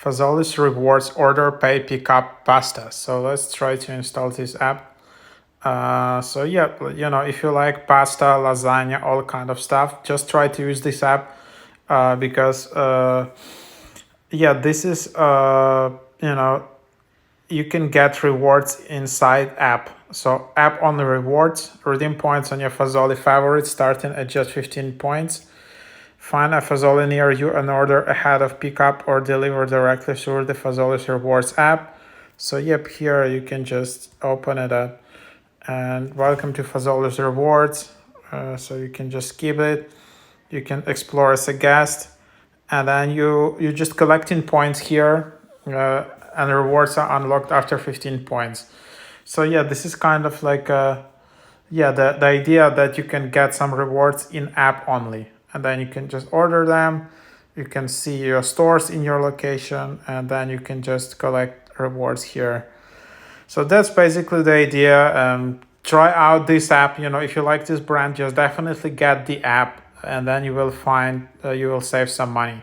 Fazoli's rewards order, pay, pick up pasta. So let's try to install this app. So yeah, if you like pasta, lasagna, all kind of stuff, just try to use this app because yeah, this is you can get rewards inside app. So app only rewards, redeem points on your Fazoli favorites starting at just 15 points. Find a Fazoli near you and order ahead of pickup or deliver directly through the Fazoli's rewards app. So yep, here you can just open it up. And welcome to Fazoli's rewards. So you can just skip it. You can explore as a guest, and then you just collecting points here, and rewards are unlocked after 15 points. So yeah, this is kind of like the idea that you can get some rewards in app only, and then you can just order them. You can see your stores in your location, and then you can just collect rewards here. So that's basically the idea. Try out this app. If you like this brand, just definitely get the app, and then you will find you will save some money.